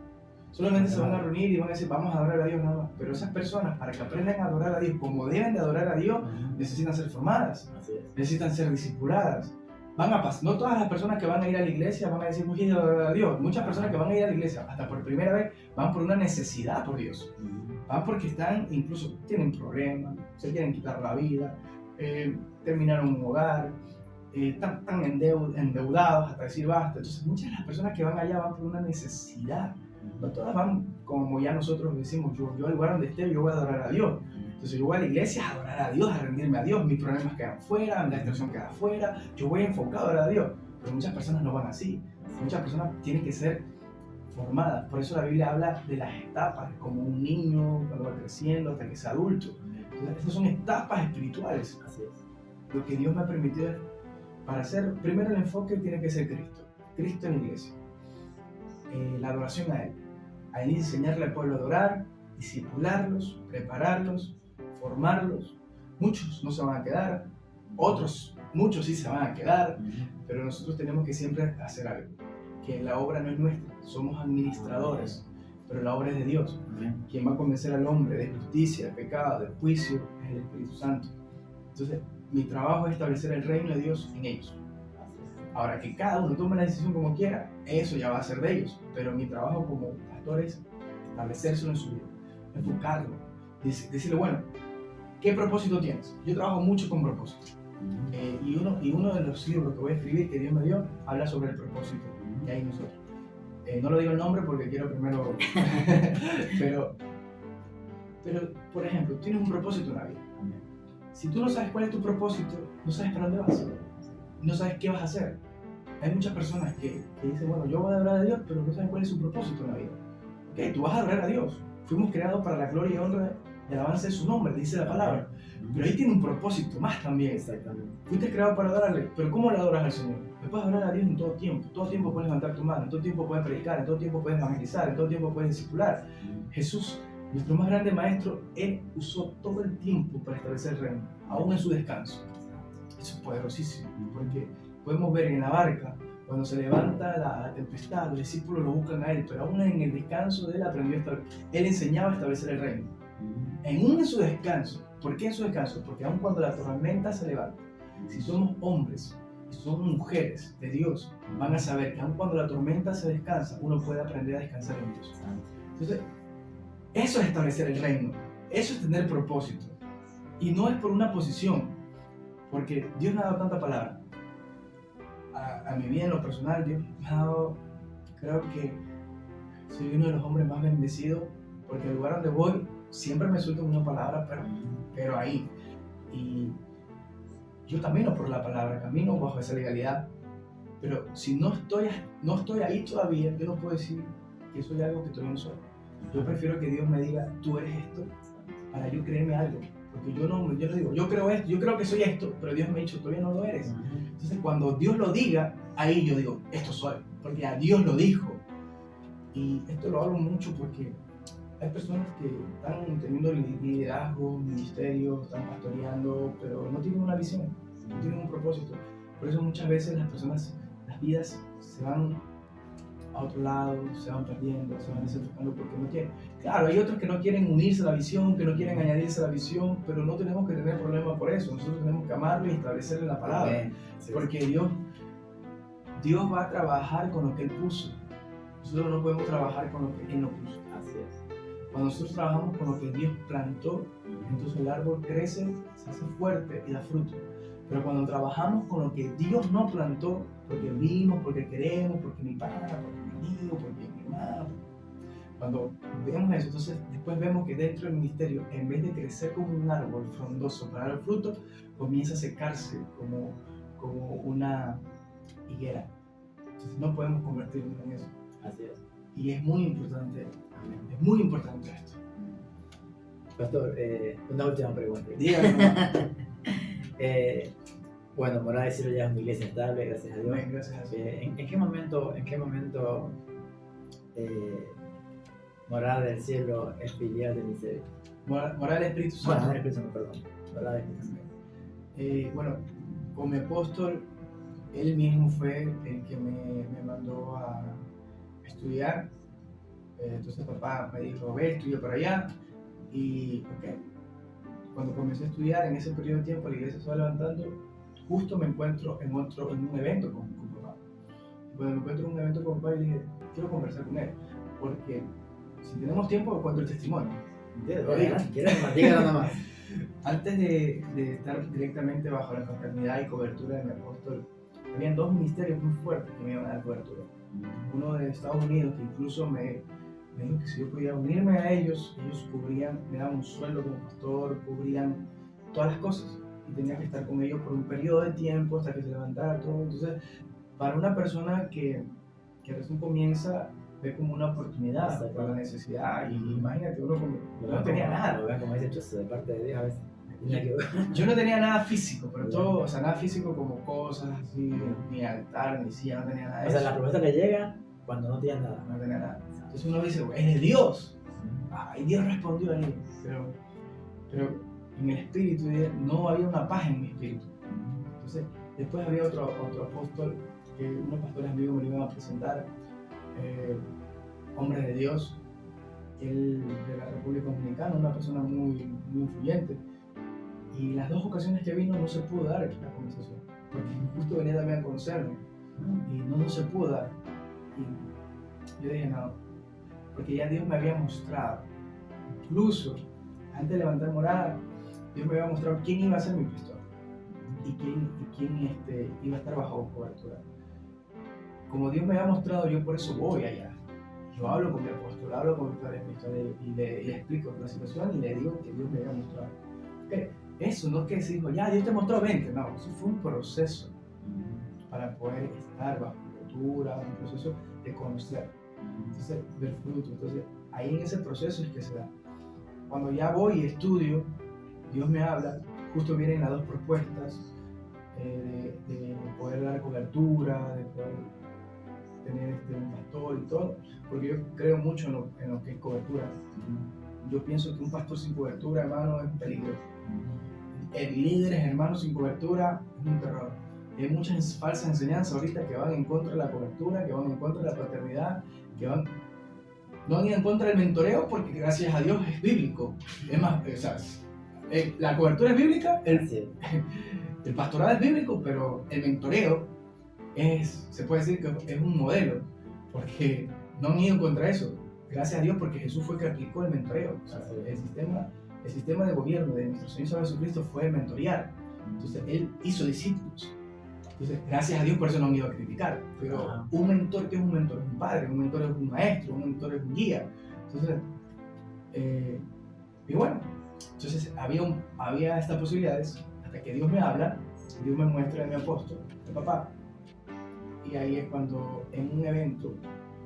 Solamente se van a reunir y van a decir, vamos a adorar a Dios nada más. Pero esas personas, para que aprendan a adorar a Dios como deben de adorar a Dios, necesitan ser formadas, necesitan ser discipuladas. No todas las personas que van a ir a la iglesia van a decir, voy a adorar a Dios. Muchas personas que van a ir a la iglesia, hasta por primera vez, van por una necesidad por Dios. Van porque incluso tienen problemas, se quieren quitar la vida, terminaron un hogar, están endeudados hasta decir basta. Entonces muchas de las personas que van allá van por una necesidad. No todas van como ya nosotros decimos, yo al lugar donde esté, yo voy a adorar a Dios. Entonces yo voy a la iglesia a adorar a Dios, a rendirme a Dios, mis problemas quedan fuera, la distracción queda fuera, yo voy enfocado a adorar a Dios. Pero muchas personas no van así. Muchas personas tienen que ser formadas. Por eso la Biblia habla de las etapas, como un niño cuando va creciendo hasta que es adulto. Entonces, estas son etapas espirituales. Así es. Lo que Dios me ha permitido es, para hacer, primero el enfoque tiene que ser Cristo. Cristo en la iglesia. La adoración a Él. A Él enseñarle al pueblo a adorar, discipularlos, prepararlos, formarlos. Muchos no se van a quedar, muchos sí se van a quedar, pero nosotros tenemos que siempre hacer algo. Que la obra no es nuestra, somos administradores, pero la obra es de Dios. Quien va a convencer al hombre de justicia, de pecado, de juicio, es el Espíritu Santo. Entonces, mi trabajo es establecer el reino de Dios en ellos. Ahora, que cada uno tome la decisión como quiera, eso ya va a ser de ellos. Pero mi trabajo como pastor es establecérselo en su vida, enfocarlo, decirle, bueno, ¿qué propósito tienes? Yo trabajo mucho con propósito. Y uno de los libros que voy a escribir, que Dios me dio, habla sobre el propósito. Y ahí nosotros. No lo digo el nombre porque quiero primero... pero, por ejemplo, tienes un propósito en la vida. Si tú no sabes cuál es tu propósito, no sabes para dónde vas. No sabes qué vas a hacer. Hay muchas personas que dicen, bueno, yo voy a adorar a Dios, pero no saben cuál es su propósito en la vida. Ok, tú vas a adorar a Dios. Fuimos creados para la gloria y honra y alabanza de su nombre, dice la palabra. Pero ahí tiene un propósito más también. Exactamente. Fuiste creado para adorarle, pero ¿cómo le adoras al Señor? Le puedes adorar a Dios en todo tiempo. Todo tiempo puedes levantar tu mano, en todo tiempo puedes predicar, en todo tiempo puedes evangelizar, en todo tiempo puedes discipular. Jesús, nuestro más grande maestro, Él usó todo el tiempo para establecer el reino, aún en su descanso. Eso es poderosísimo, porque podemos ver en la barca, cuando se levanta la tempestad, los discípulos lo buscan a Él, pero aún en el descanso de Él aprendió a establecer. Él enseñaba a establecer el reino. En su descanso. ¿Por qué en su descanso? Porque aun cuando la tormenta se levanta, si somos hombres y somos mujeres de Dios, van a saber que aun cuando la tormenta se descansa, uno puede aprender a descansar en Dios. Entonces, eso es establecer el reino, eso es tener propósito. Y no es por una posición, porque Dios me ha dado tanta palabra. A mi vida en lo personal, Dios me ha dado, creo que soy uno de los hombres más bendecidos, porque el lugar donde voy siempre me sueltan una palabra, pero ahí. Y yo camino por la palabra, camino bajo esa legalidad, pero si no estoy ahí todavía, yo no puedo decir que soy algo que todavía no soy. Yo prefiero que Dios me diga, tú eres esto, para yo creerme algo. Porque yo no digo, yo creo esto, yo creo que soy esto, pero Dios me ha dicho, todavía no lo eres. Entonces cuando Dios lo diga, ahí yo digo, esto soy, porque a Dios lo dijo. Y esto lo hablo mucho porque hay personas que están teniendo liderazgo, ministerios, están pastoreando, pero no tienen una visión, no tienen un propósito. Por eso muchas veces las vidas se van a otro lado, se van perdiendo, se van desenfocando porque no quieren. Claro, hay otros que no quieren unirse a la visión, que no quieren añadirse a la visión, pero no tenemos que tener problema por eso. Nosotros tenemos que amarlo y establecerle la palabra. Sí, porque Dios va a trabajar con lo que Él puso. Nosotros no podemos trabajar con lo que Él no puso. Así es. Cuando nosotros trabajamos con lo que Dios plantó, entonces el árbol crece, se hace fuerte y da fruto. Pero cuando trabajamos con lo que Dios no plantó, porque vimos, porque queremos, porque mi pana, porque mi amigo, porque mi hermano, cuando vemos eso, entonces después vemos que dentro del ministerio, en vez de crecer como un árbol frondoso para dar fruto, comienza a secarse como una higuera. Entonces no podemos convertirnos en eso. Así es. Y es muy importante esto. Pastor, una última pregunta. Dígame. Bueno, Morada del Cielo ya es una iglesia estable, gracias a Dios. Amén, gracias a Dios. ¿En qué momento Morada del Cielo es filial de Miseria? Morada del Espíritu Santo. Morada del Espíritu Santo, perdón. Morada del Espíritu Santo. Bueno, con mi apóstol, él mismo fue el que me mandó a estudiar. Entonces papá me dijo, ve, estudia por allá. Y cuando comencé a estudiar, en ese periodo de tiempo, la iglesia se va levantando, justo me encuentro en un evento con papá. Cuando me encuentro en un evento con papá, yo dije, quiero conversar con él, porque si tenemos tiempo, cuento el testimonio. Si quieres, dígalo nomás. Antes de estar directamente bajo la fraternidad y cobertura de mi apóstol, habían dos ministerios muy fuertes que me iban a dar cobertura. Uno de Estados Unidos, que incluso me dijo que si yo podía unirme a ellos cubrían, me daban un sueldo como pastor, cubrían todas las cosas. Y tenía que estar con ellos por un periodo de tiempo hasta que se levantara todo. Entonces, para una persona que recién comienza, ve como una oportunidad para la necesidad. Y imagínate, uno no tenía nada. Lo vean como dice Chuzo, de parte de Dios a veces. Yo no tenía nada físico, pero todo, o sea, nada físico como cosas así, ni altar, ni silla, no tenía nada de eso. O sea, la promesa le llega cuando no tiene nada. No tenía nada. Entonces uno dice, es de Dios. Y Dios respondió ahí. Pero en el espíritu no había una paz en mi espíritu. Entonces, después había otro apóstol, que unos pastores amigos me lo iban a presentar, hombre de Dios, él de la República Dominicana, una persona muy, muy influyente. Y las dos ocasiones que vino no se pudo dar la conversación, porque justo venía también a conocerme y no se pudo dar. Y yo dije, no, porque ya Dios me había mostrado, incluso antes de levantar morada, Dios me había mostrado quién iba a ser mi pastor y quién iba a estar bajo cobertura. Como Dios me había mostrado, yo por eso voy allá. Yo hablo con mi apóstol, hablo con mi padre y le explico la situación y le digo que Dios me había mostrado. Eso no es que se dijo, ya Dios te mostró 20, no, eso fue un proceso para poder estar bajo cobertura, un proceso de conocer, entonces del fruto. Entonces ahí en ese proceso es que se da. Cuando ya voy y estudio, Dios me habla, justo vienen las dos propuestas de poder dar cobertura, de poder tener un pastor y todo, porque yo creo mucho en lo que es cobertura. Yo pienso que un pastor sin cobertura, hermano, es un peligro. Líderes, hermanos, sin cobertura es un terror. Hay muchas falsas enseñanzas ahorita que van en contra de la cobertura, que van en contra de la paternidad, que van en contra del mentoreo, porque gracias a Dios es bíblico. Es más, o sea, la cobertura es bíblica, el pastorado es bíblico, pero el mentoreo se puede decir que es un modelo, porque no han ido contra eso. Gracias a Dios, porque Jesús fue el que aplicó el mentoreo. O sea, el sistema de gobierno de nuestro Señor Salvador Jesucristo fue mentorear. Entonces, Él hizo discípulos. Entonces, gracias a Dios, por eso no han ido a criticar. Pero un mentor, ¿qué es un mentor? Es un padre, un mentor es un maestro, un mentor es un guía. Entonces, y bueno, entonces había estas posibilidades hasta que Dios me habla, Dios me muestra a mi apóstol, mi papá. Y ahí es cuando en un evento,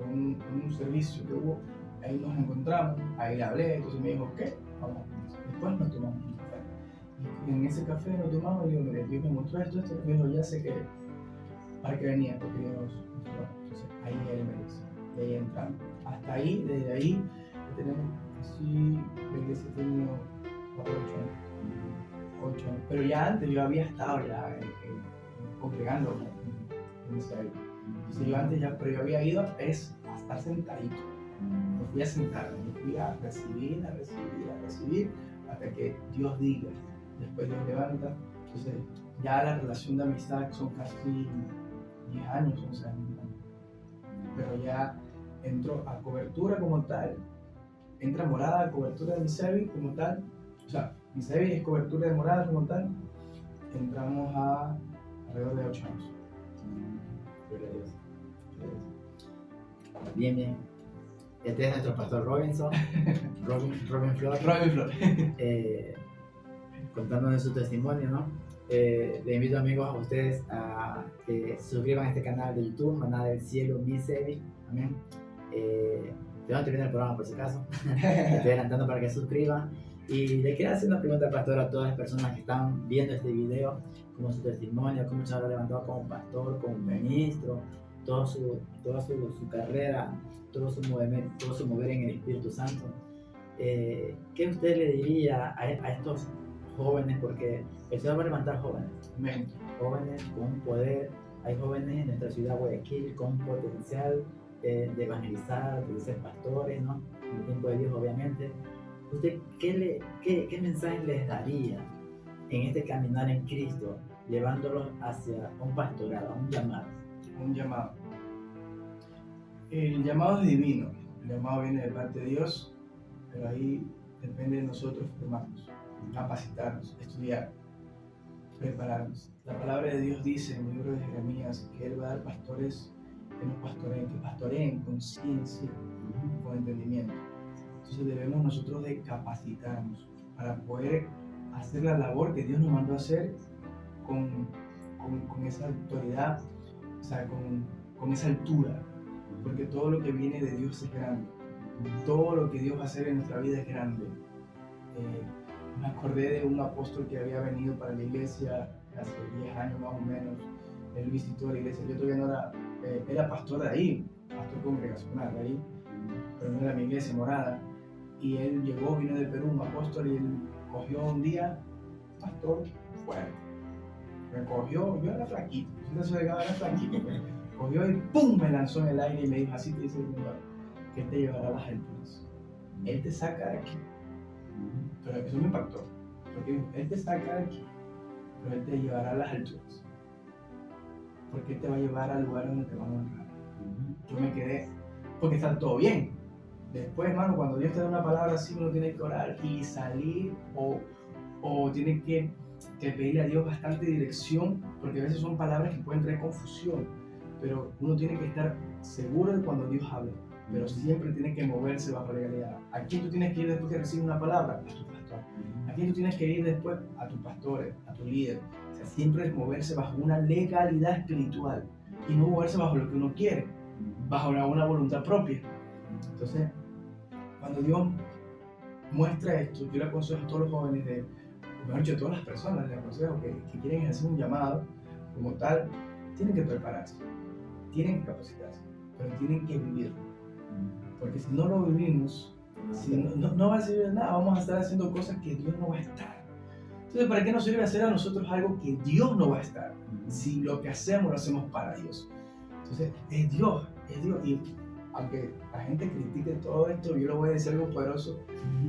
en un servicio que hubo, ahí nos encontramos, ahí le hablé, entonces me dijo, ¿qué? Vamos, después nos tomamos un café. Y en ese café nos tomamos y digo, mire, Dios me mostró esto, me dijo, ya sé que para qué venía, porque Dios nos mostró. Entonces ahí él me dice, de ahí entramos. Hasta ahí, desde ahí, tenemos así, la iglesia ha tenido 8 años. Pero ya antes yo había estado ya congregando en Israel. Entonces yo antes ya, pero yo había ido a estar sentadito. Me fui a sentar, me fui a recibir, hasta que Dios diga. Después Dios levanta. Entonces ya la relación de amistad son casi 10 años, 11 años. Pero ya entro a cobertura como tal, entra morada a cobertura de mi servicio como tal. O sea, Misevi es cobertura de morada como tal. Entramos a alrededor de 8 años. Gloria a Dios. Bien, bien. Este es nuestro pastor Robinson, Robin Flores, Robin Flores. contándonos de su testimonio, ¿no? Le invito, amigos, a ustedes a que se suscriban a este canal de YouTube, Maná del Cielo Misevi. Amén. Yo no termino el programa por si acaso. Estoy adelantando para que se suscriban. Y le quiero hacer una pregunta al pastor a todas las personas que están viendo este video, como su testimonio, cómo se habrá levantado como pastor, como ministro, toda su carrera, todo su mover en el Espíritu Santo. ¿Qué usted le diría a estos jóvenes? Porque el Señor va a levantar jóvenes. Amén. Jóvenes con un poder. Hay jóvenes en nuestra ciudad Guayaquil con potencial de evangelizar, de ser pastores, ¿no? En el tiempo de Dios, obviamente. ¿Usted qué mensaje les daría en este caminar en Cristo, llevándolos hacia un pastorado, un llamado? Un llamado. El llamado es divino. El llamado viene de parte de Dios, pero ahí depende de nosotros formarnos, capacitarnos, estudiar, prepararnos. La palabra de Dios dice en el libro de Jeremías que Él va a dar pastores que nos pastoreen con ciencia, con entendimiento. Entonces debemos nosotros de capacitarnos para poder hacer la labor que Dios nos mandó a hacer con esa autoridad, o sea, con esa altura, porque todo lo que viene de Dios es grande, todo lo que Dios va a hacer en nuestra vida es grande. Me acordé de un apóstol que había venido para la iglesia hace 10 años más o menos. Él visitó la iglesia, yo todavía no era pastor de ahí, pastor congregacional de ahí, pero no era mi iglesia morada. Y él llegó, vino de Perú, un apóstol, y él cogió un día, pastor, fuerte. Me cogió, yo era flaquito, yo era flaquito, cogió y ¡pum! Me lanzó en el aire y me dijo, así te dice el Señor, que Él te llevará a las alturas. Él te saca de aquí. Pero eso me impactó, porque Él te saca de aquí, pero Él te llevará a las alturas. Porque Él te va a llevar al lugar donde te van a honrar. Yo me quedé, porque está todo bien. Después, hermano, cuando Dios te da una palabra así, uno tiene que orar y salir o tiene que pedirle a Dios bastante dirección, porque a veces son palabras que pueden traer confusión, pero uno tiene que estar seguro de cuando Dios habla, pero siempre tiene que moverse bajo legalidad. ¿A quién tú tienes que ir después que recibes una palabra? A tu pastor. ¿A quién tú tienes que ir después? A tus pastores, a tu líder. O sea, siempre es moverse bajo una legalidad espiritual y no moverse bajo lo que uno quiere, bajo una voluntad propia. Entonces, cuando Dios muestra esto, yo le aconsejo a todos los jóvenes, mejor dicho, a todas las personas, les aconsejo que quieren hacer un llamado como tal, tienen que prepararse, tienen que capacitarse, pero tienen que vivirlo. Porque si no lo vivimos, no va a servir de nada, vamos a estar haciendo cosas que Dios no va a estar. Entonces, ¿para qué nos sirve hacer a nosotros algo que Dios no va a estar? Si lo que hacemos lo hacemos para Dios. Entonces, es Dios. Y aunque la gente critique todo esto, yo le voy a decir algo poderoso: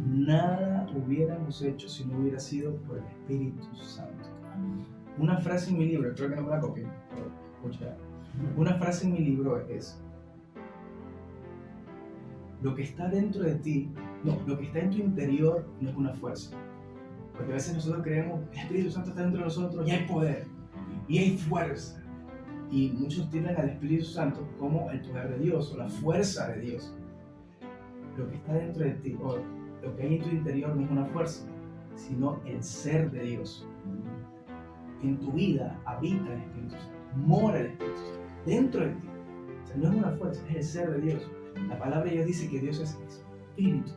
nada hubiéramos hecho si no hubiera sido por el Espíritu Santo. Una frase en mi libro, espero que no me la copien, pero escucha. Una frase en mi libro es: lo que está dentro de ti, lo que está en tu interior no es una fuerza. Porque a veces nosotros creemos, el Espíritu Santo está dentro de nosotros y hay poder, y hay fuerza. Y muchos tienen al Espíritu Santo como el poder de Dios o la fuerza de Dios. Lo que está dentro de ti, o lo que hay en tu interior, no es una fuerza, sino el ser de Dios. En tu vida habita el Espíritu Santo, mora el Espíritu Santo dentro de ti. O sea, no es una fuerza, es el ser de Dios. La palabra de Dios dice que Dios es Espíritu.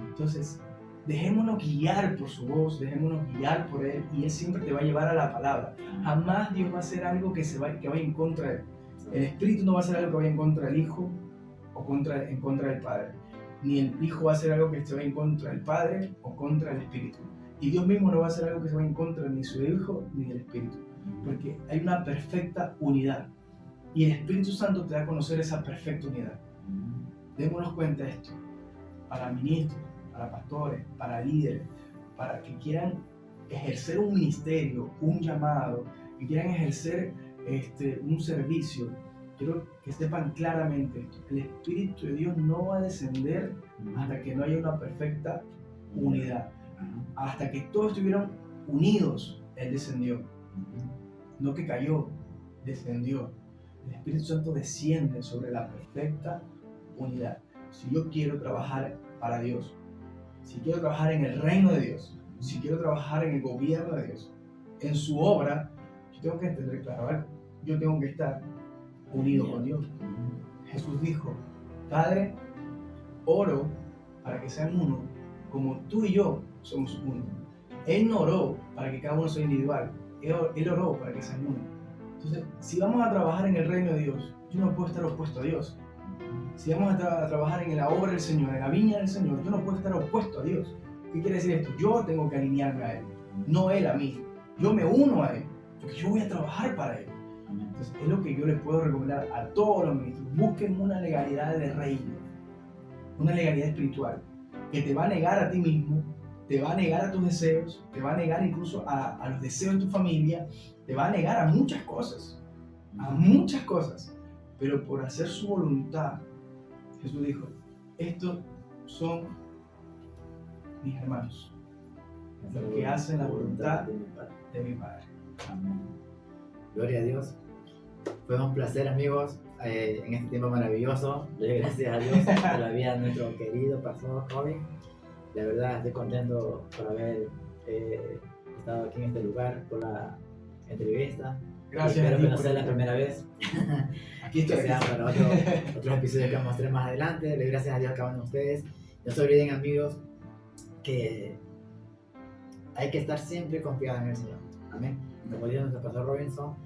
Entonces, dejémonos guiar por su voz, dejémonos guiar por Él, y Él siempre te va a llevar a la palabra. Jamás Dios va a hacer algo que vaya en contra de Él. El Espíritu no va a hacer algo que vaya en contra del Hijo o en contra del Padre. Ni el Hijo va a hacer algo que se vaya en contra del Padre o contra el Espíritu. Y Dios mismo no va a hacer algo que se vaya en contra ni de su Hijo ni del Espíritu. Porque hay una perfecta unidad. Y el Espíritu Santo te da a conocer esa perfecta unidad. Démonos cuenta de esto. Para ministros, para pastores, para líderes, para que quieran ejercer un ministerio, un llamado, que quieran ejercer un servicio, quiero que sepan claramente esto: el Espíritu de Dios no va a descender hasta que no haya una perfecta unidad, Hasta que todos estuvieron unidos, Él descendió. No que cayó, descendió. El Espíritu Santo desciende sobre la perfecta unidad. Si yo quiero trabajar para Dios, si quiero trabajar en el reino de Dios, si quiero trabajar en el gobierno de Dios, en su obra, yo tengo que entender claro algo. Yo tengo que estar unido con Dios. Jesús dijo: Padre, oro para que sean uno, como tú y yo somos uno. Él no oró para que cada uno sea individual, Él oró para que sean uno. Entonces, si vamos a trabajar en el reino de Dios, yo no puedo estar opuesto a Dios. Si vamos a trabajar en la obra del Señor, en la viña del Señor, yo no puedo estar opuesto a Dios. ¿Qué quiere decir esto? Yo tengo que alinearme a Él, no Él a mí. Yo me uno a Él, porque yo voy a trabajar para Él. Entonces, es lo que yo les puedo recomendar a todos los ministros. Busquen una legalidad de reino, una legalidad espiritual, que te va a negar a ti mismo, te va a negar a tus deseos, te va a negar incluso a los deseos de tu familia, te va a negar a muchas cosas, pero por hacer su voluntad. Jesús dijo: estos son mis hermanos, los que hacen la voluntad de mi Padre. Amén. Gloria a Dios. Fue un placer, amigos, en este tiempo maravilloso. Le doy gracias a Dios por la vida de nuestro querido pastor Robin. La verdad, estoy contento por haber estado aquí en este lugar, por la entrevista. Gracias. Espero que no sea la primera vez. Aquí estoy. Que sea para otros episodios que vamos a mostrar más adelante. Le doy gracias a Dios a cada uno de ustedes. No se olviden, amigos, que hay que estar siempre confiados en el Señor. Amén. Como dijo nuestro pastor Robinson,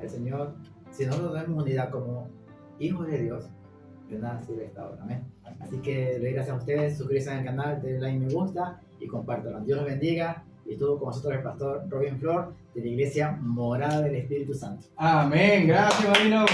el Señor, si nosotros tenemos unidad como hijos de Dios, de nada sirve esta obra. Amén. Así que le doy gracias a ustedes. Suscríbanse al canal, denle like, me gusta y compártanlo. Dios los bendiga. Y estuvo con nosotros el pastor Robin Flor de la Iglesia Morada del Espíritu Santo. Amén. Gracias, Marino.